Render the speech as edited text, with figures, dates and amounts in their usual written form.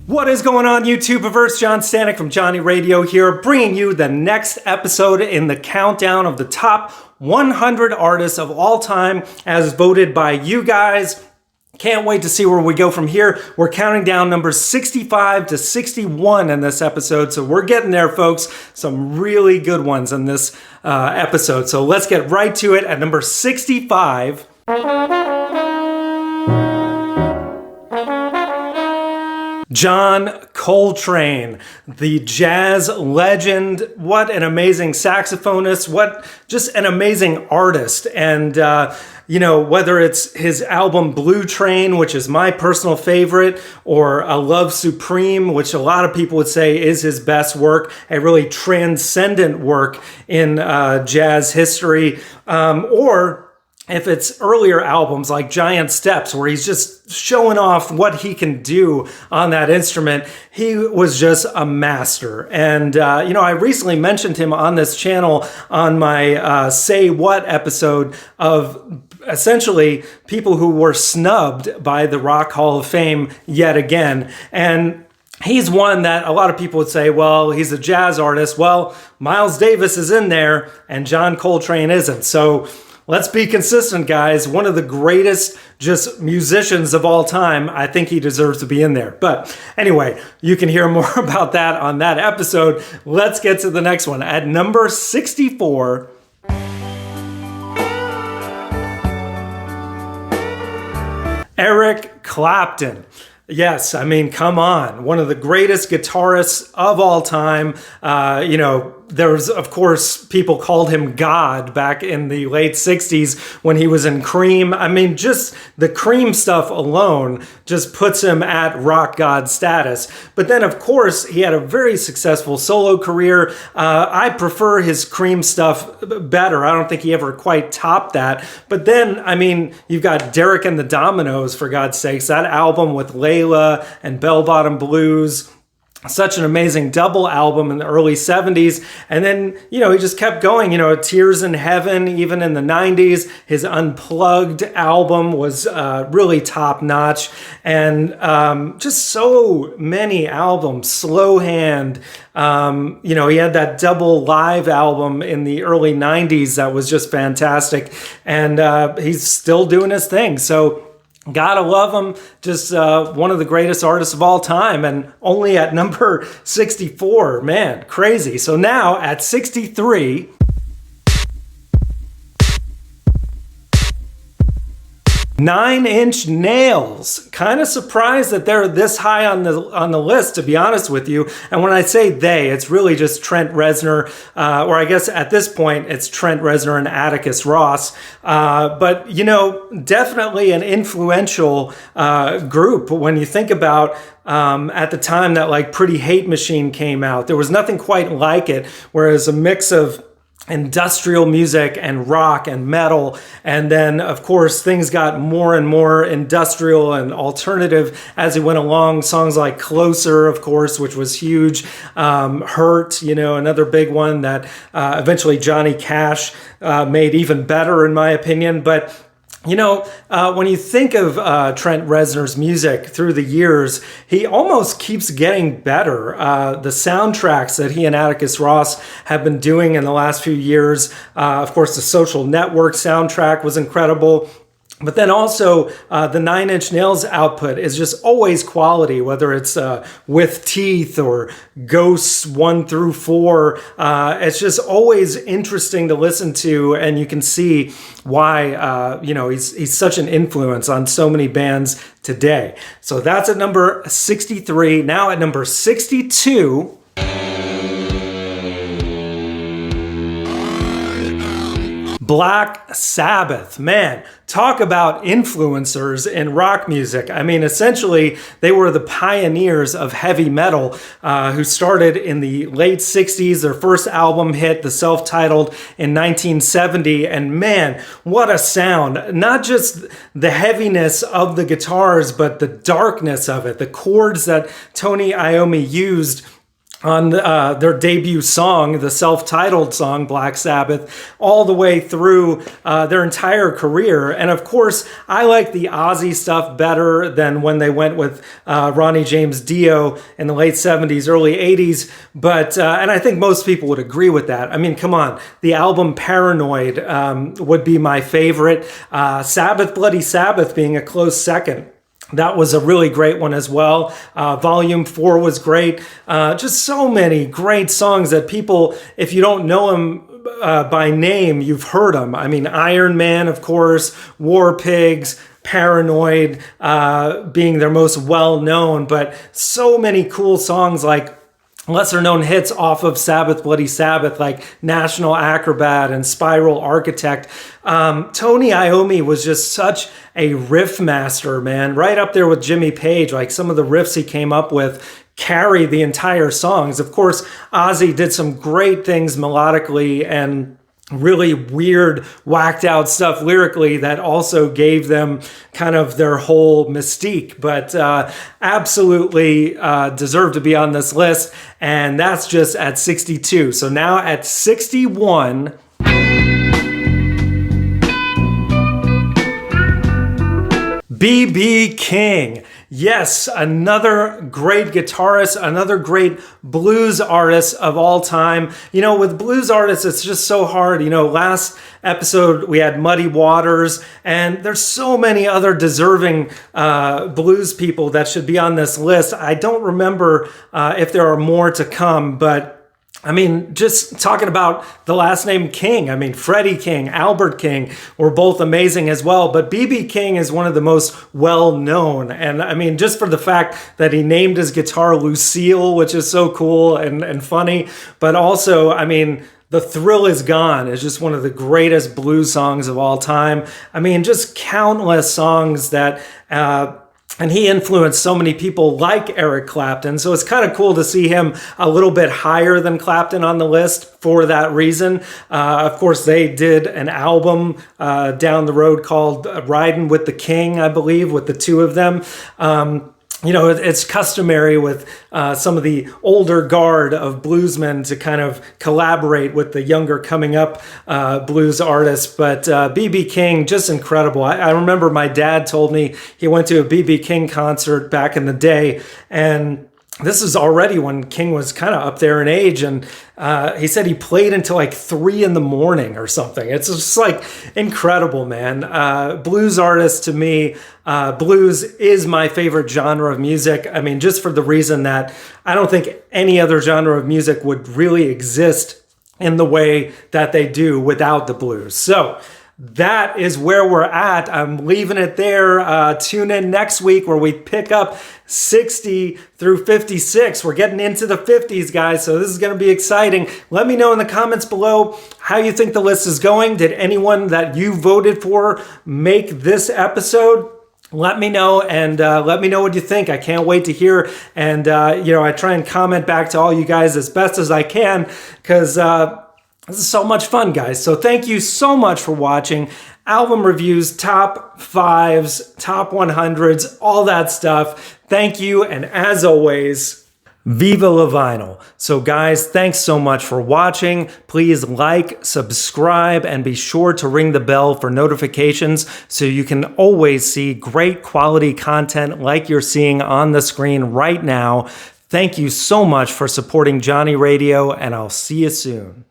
What is going on, YouTubeverse? John Stanek from Johnny Radio here, bringing you the next episode in the countdown of the top 100 artists of all time as voted by you guys. Can't wait to see where we go from here. We're counting down numbers 65 to 61 in this episode, so we're getting there, folks. Some really good ones in this episode. So let's get right to it. At number 65... John Coltrane, the jazz legend. What an amazing saxophonist. What just an amazing artist. And, whether it's his album Blue Train, which is my personal favorite, or A Love Supreme, which a lot of people would say is his best work, a really transcendent work in jazz history, or if it's earlier albums like Giant Steps, where he's just showing off what he can do on that instrument, he was just a master. And, I recently mentioned him on this channel on my Say What episode of essentially people who were snubbed by the Rock Hall of Fame yet again. And he's one that a lot of people would say, well, he's a jazz artist. Well, Miles Davis is in there and John Coltrane isn't. So let's be consistent, guys. One of the greatest just musicians of all time. I think he deserves to be in there. But anyway, you can hear more about that on that episode. Let's get to the next one. At number 64... Eric Clapton. Yes, I mean, come on. One of the greatest guitarists of all time. There's, of course, people called him God back in the late 60s when he was in Cream. I mean, just the Cream stuff alone just puts him at rock god status. But then, of course, he had a very successful solo career. I prefer his Cream stuff better. I don't think he ever quite topped that. But then, I mean, you've got Derek and the Dominoes, for God's sakes. That album with Layla and Bell Bottom Blues. Such an amazing double album in the early 70s. And then, he just kept going, Tears in Heaven, even in the 90s. His Unplugged album was really top notch. And just so many albums. Slow Hand. He had that double live album in the early 90s that was just fantastic. And he's still doing his thing. So gotta love him. Just one of the greatest artists of all time, and only at number 64. Man, crazy. So now at 63... Nine Inch Nails. Kind of surprised that they're this high on the list, to be honest with you. And when I say they, it's really just Trent Reznor, or I guess at this point it's Trent Reznor and Atticus Ross. But definitely an influential group when you think about at the time that like Pretty Hate Machine came out. There was nothing quite like it, whereas a mix of industrial music and rock and metal, and then of course things got more and more industrial and alternative as it went along. Songs like Closer, of course, which was huge. Hurt, another big one that eventually Johnny Cash made even better, in my opinion. But when you think of Trent Reznor's music through the years, he almost keeps getting better. The soundtracks that he and Atticus Ross have been doing in the last few years, of course, the Social Network soundtrack was incredible. But then also the Nine Inch Nails output is just always quality, whether it's With Teeth or Ghosts 1 through 4. It's just always interesting to listen to, and you can see why he's such an influence on so many bands today. So that's at number 63. Now at number 62. Black Sabbath. Man, talk about influencers in rock music. I mean, essentially, they were the pioneers of heavy metal who started in the late 60s. Their first album hit, the self-titled, in 1970. And man, what a sound. Not just the heaviness of the guitars, but the darkness of it. The chords that Tony Iommi used on their debut song, the self-titled song, Black Sabbath, all the way through their entire career. And of course, I like the Ozzy stuff better than when they went with Ronnie James Dio in the late 70s, early 80s. But, and I think most people would agree with that. I mean, come on, the album Paranoid would be my favorite. Sabbath, Bloody Sabbath being a close second. That was a really great one as well. Volume 4 was great. Just so many great songs that people, if you don't know them by name, you've heard them. I mean, Iron Man, of course, War Pigs, Paranoid being their most well-known, but so many cool songs like lesser known hits off of Sabbath, Bloody Sabbath, like National Acrobat and Spiral Architect. Tony Iommi was just such a riff master, man, right up there with Jimmy Page. Like some of the riffs he came up with carry the entire songs. Of course, Ozzy did some great things melodically and really weird, whacked out stuff lyrically that also gave them kind of their whole mystique, but absolutely deserve to be on this list. And that's just at 62. So now at 61, B.B. King. Yes, another great guitarist, another great blues artist of all time. You know, with blues artists, it's just so hard. You know, last episode we had Muddy Waters, and there's so many other deserving blues people that should be on this list. I don't remember if there are more to come, but I mean, just talking about the last name King, I mean, Freddie King, Albert King were both amazing as well. But B.B. King is one of the most well-known. And I mean, just for the fact that he named his guitar Lucille, which is so cool and funny. But also, I mean, The Thrill Is Gone is just one of the greatest blues songs of all time. I mean, just countless songs that... and he influenced so many people like Eric Clapton. So it's kind of cool to see him a little bit higher than Clapton on the list for that reason. Of course, they did an album down the road called Riding with the King, I believe, with the two of them. You know, it's customary with some of the older guard of bluesmen to kind of collaborate with the younger coming up blues artists. But B.B. King, just incredible. I remember my dad told me he went to a B.B. King concert back in the day, and this is already when King was kind of up there in age, and he said he played until like 3 a.m. or something. It's just like incredible, man. Blues artists, to me, blues is my favorite genre of music. I mean, just for the reason that I don't think any other genre of music would really exist in the way that they do without the blues. So that is where we're at. I'm leaving it there. Tune in next week where we pick up 60 through 56. We're getting into the 50s, guys, so this is going to be exciting. Let me know in the comments below how you think the list is going. Did anyone that you voted for make this episode? Let me know, and let me know what you think. I can't wait to hear. And, you know, I try and comment back to all you guys as best as I can, because this is so much fun, guys. So thank you so much for watching. Album reviews, top 5s, top 100s, all that stuff. Thank you, and as always, Viva la Vinyl. So guys, thanks so much for watching. Please like, subscribe, and be sure to ring the bell for notifications so you can always see great quality content like you're seeing on the screen right now. Thank you so much for supporting Johnny Radio, and I'll see you soon.